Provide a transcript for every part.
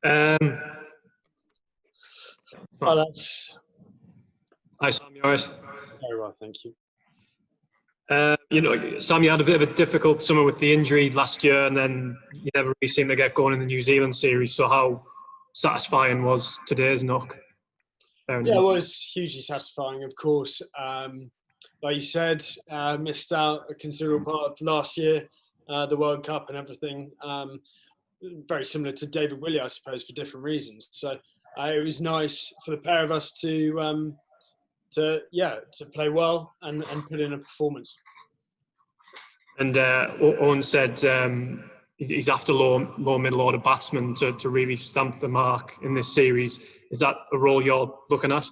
Um, Oh, that's Hi, Sam. You all right? very well, thank you. Sam, you had a bit of a difficult summer with the injury last year, and then you never really seemed to get going in the New Zealand series. So how satisfying was today's knock? Yeah, well, it's hugely satisfying, of course. Like you said, missed out a considerable part of last year, the World Cup and everything. Very similar to David Willey, I suppose, for different reasons. So it was nice for the pair of us to play well and put in a performance. And Owen said he's after low middle order batsmen to really stamp the mark in this series. Is that a role you're looking at?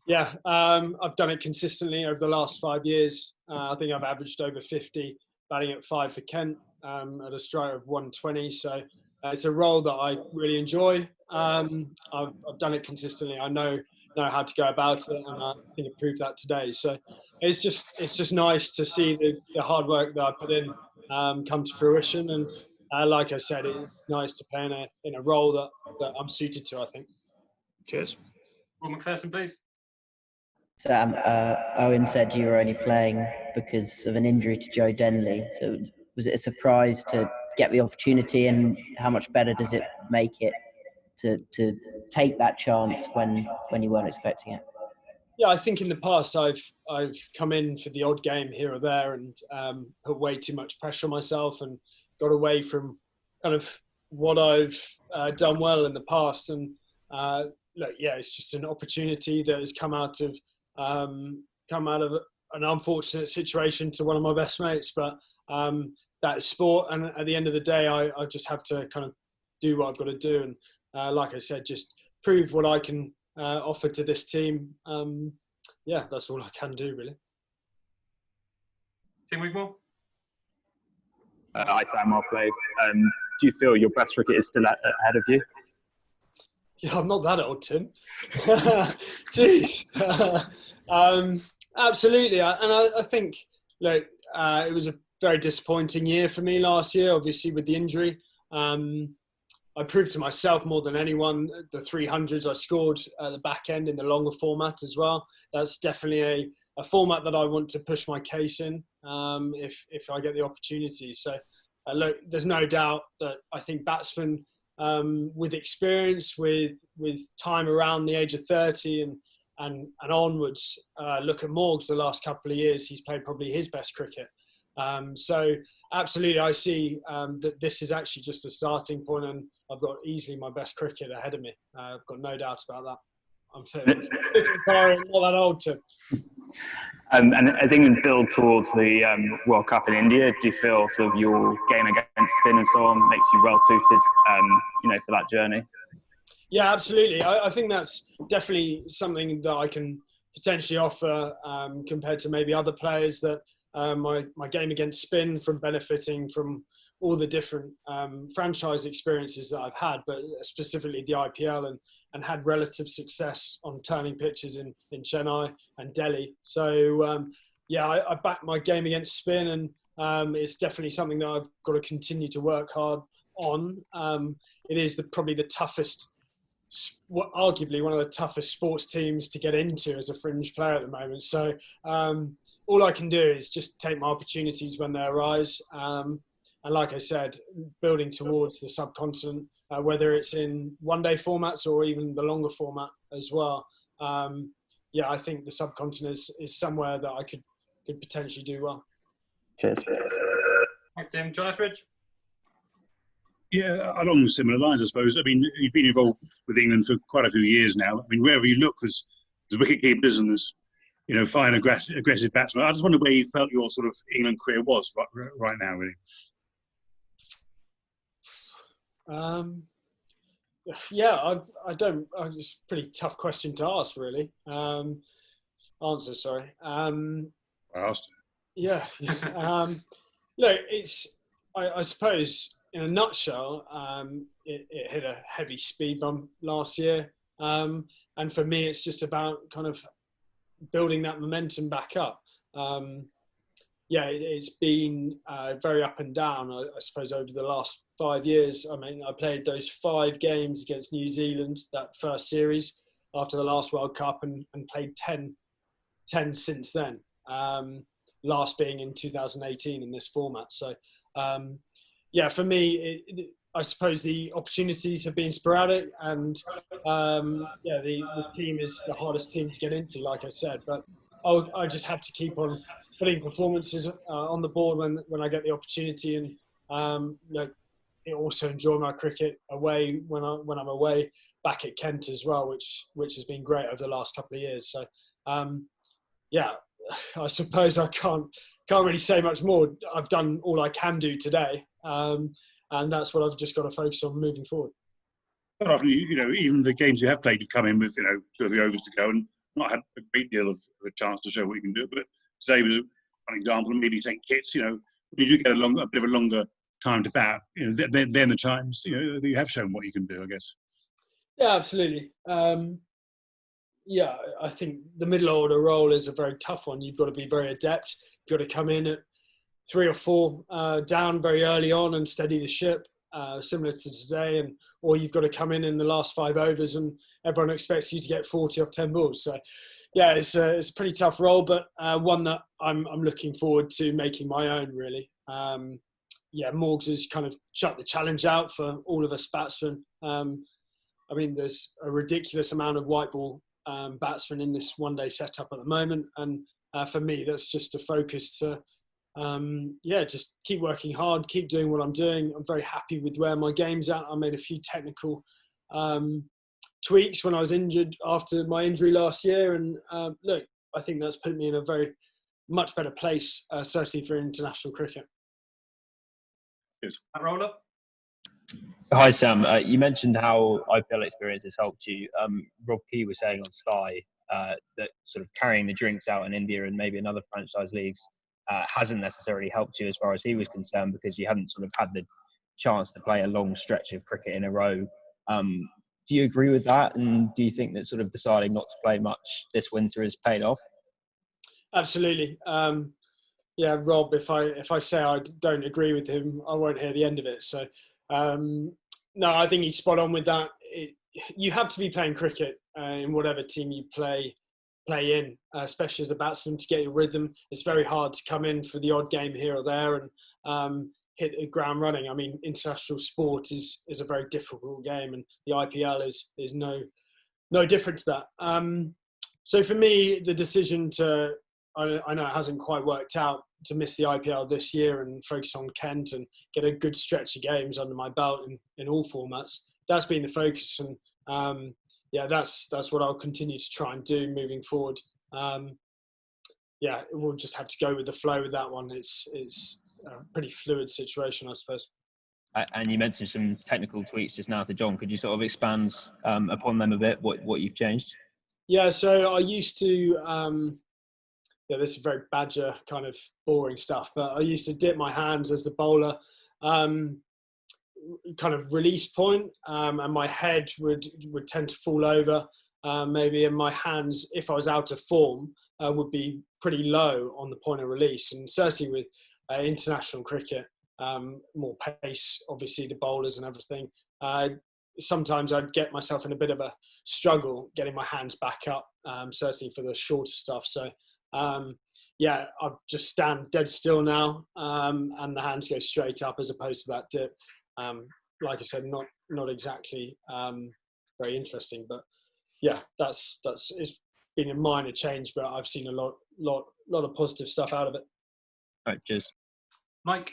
Yeah, I've done it consistently over the last 5 years. I think I've averaged over 50, batting at 5 for Kent at a strike of 120. So it's a role that I really enjoy. I've done it consistently. I know how to go about it, and I think I proved that today. So it's just nice to see the hard work that I put in come to fruition. And like I said, it's nice to play in a role that I'm suited to, I think. Cheers. Will McPherson, please. Sam, Owen said you were only playing because of an injury to Joe Denley. So was it a surprise to get the opportunity, and how much better does it make it to take that chance when you weren't expecting it? Yeah, I think in the past I've come in for the odd game here or there and put way too much pressure on myself and got away from kind of what I've done well in the past. And it's just an opportunity that has come out of an unfortunate situation to one of my best mates. But that's sport, and at the end of the day, I just have to kind of do what I've got to do. And like I said, just prove what I can offer to this team. That's all I can do, really. Tim Wigmore? Hi, Sam. Well played. Do you feel your best cricket is still ahead of you? Yeah, I'm not that old, Tim. Jeez. Absolutely. I think it was a very disappointing year for me last year, obviously, with the injury. I proved to myself more than anyone the 300s I scored at the back end in the longer format as well. That's definitely a format that I want to push my case in if I get the opportunity. So, there's no doubt that I think batsmen with experience, with time around the age of 30 and onwards, look at Morgs the last couple of years, he's played probably his best cricket. So absolutely, I see that this is actually just a starting point, and I've got easily my best cricket ahead of me. I've got no doubt about that. I'm fit and not that old, Tim. And as England build towards the World Cup in India, do you feel sort of your game against spin and so on makes you well suited, for that journey? Yeah, absolutely. I think that's definitely something that I can potentially offer compared to maybe other players that my game against spin from benefiting from all the different franchise experiences that I've had, but specifically the IPL and had relative success on turning pitches in Chennai and Delhi. So, I back my game against spin, and it's definitely something that I've got to continue to work hard on. It is probably the toughest, arguably one of the toughest sports teams to get into as a fringe player at the moment. So all I can do is just take my opportunities when they arise. And like I said, building towards the subcontinent, whether it's in one-day formats or even the longer format as well. I think the subcontinent is somewhere that I could potentially do well. Cheers. Thanks, Tim. John Etheridge? Yeah, along similar lines, I suppose. I mean, you've been involved with England for quite a few years now. I mean, wherever you look, there's wicket keepers and there's fine, aggressive batsmen. I just wonder where you felt your sort of England career was right now, really. I don't. It's a pretty tough question to ask, really. Answer, sorry. I asked. Yeah. Look, I suppose in a nutshell, it hit a heavy speed bump last year, and for me, it's just about kind of building that momentum back up. it's been very up and down, I suppose, over the last 5 years. I mean, I played those 5 games against New Zealand, that first series after the last World Cup, and played 10 since then, last being in 2018 in this format. So, for me, I suppose the opportunities have been sporadic, and the team is the hardest team to get into, like I said. But I just have to keep on putting performances on the board when I get the opportunity, and also enjoy my cricket away when I'm away back at Kent as well, which has been great over the last couple of years. So I suppose I can't really say much more. I've done all I can do today, and that's what I've just got to focus on moving forward. Quite often, even the games you have played, you come in with 2 or 3 overs to go and not had a great deal of a chance to show what you can do. But today was one example. Maybe take kits. When you do get a bit of a longer time to bat, then the times that you have shown what you can do, I guess. Yeah, absolutely. I think the middle order role is a very tough one. You've got to be very adept. You've got to come in at 3 or 4 down very early on and steady the ship, similar to today, or you've got to come in the last 5 overs and everyone expects you to get 40 off 10 balls. So, it's a pretty tough role, but one that I'm looking forward to making my own, really. Morgs has kind of shut the challenge out for all of us batsmen. There's a ridiculous amount of white ball batsmen in this one-day setup at the moment, and for me, that's just a focus to just keep working hard, keep doing what I'm doing. I'm very happy with where my game's at. I made a few technical tweaks when I was injured after my injury last year, and I think that's put me in a very much better place, certainly for international cricket. Yes. Roller. Hi Sam, you mentioned how IPL experience has helped you. Rob Key was saying on Sky that sort of carrying the drinks out in India and maybe in other franchise leagues hasn't necessarily helped you as far as he was concerned, because you hadn't sort of had the chance to play a long stretch of cricket in a row. Do you agree with that? And do you think that sort of deciding not to play much this winter has paid off? Absolutely. Rob, if I say I don't agree with him, I won't hear the end of it. So, no, I think he's spot on with that. You have to be playing cricket in whatever team you play in, especially as a batsman, to get your rhythm. It's very hard to come in for the odd game here or there and hit the ground running. I mean, international sport is a very difficult game, and the IPL is no different to that. So for me, the decision I know it hasn't quite worked out, to miss the IPL this year and focus on Kent and get a good stretch of games under my belt in all formats. That's been the focus, and that's what I'll continue to try and do moving forward. We'll just have to go with the flow with that one. It's a pretty fluid situation, I suppose. And you mentioned some technical tweaks just now to John. Could you sort of expand upon them a bit, what you've changed? Yeah, so I used to... this is very Badger kind of boring stuff, but I used to dip my hands as the bowler kind of release point, and my head would tend to fall over maybe, and my hands, if I was out of form, would be pretty low on the point of release. And certainly with international cricket, more pace, obviously the bowlers and everything, sometimes I'd get myself in a bit of a struggle getting my hands back up, certainly for the shorter stuff. So I just stand dead still now, and the hands go straight up as opposed to that dip. Like I said, not exactly very interesting, but that's it's been a minor change, but I've seen a lot of positive stuff out of it. Right, cheers. Mike.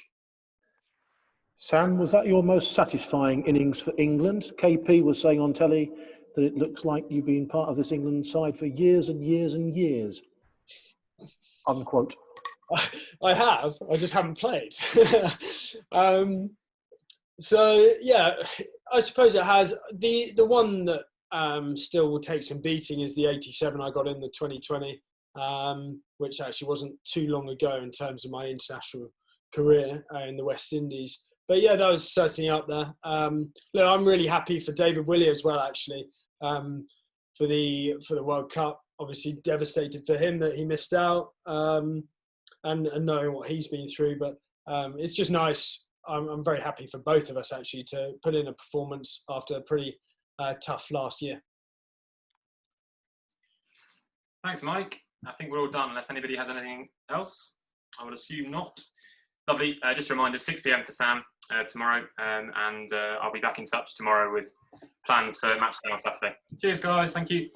Sam, was that your most satisfying innings for England? KP was saying on telly that it looks like you've been part of this England side for years and years and years. Unquote. I have. I just haven't played. I suppose it has. The one that still will take some beating is the 87 I got in the 2020, which actually wasn't too long ago in terms of my international career in the West Indies. But that was certainly up there. Look, I'm really happy for David Willey as well, actually, for the World Cup. Obviously devastated for him that he missed out. and knowing what he's been through. But it's just nice. I'm very happy for both of us actually to put in a performance after a pretty tough last year. Thanks, Mike. I think we're all done unless anybody has anything else. I would assume not. Lovely. Just a reminder, 6 p.m. for Sam tomorrow, and I'll be back in touch tomorrow with plans for match day on Saturday. Cheers, guys. Thank you.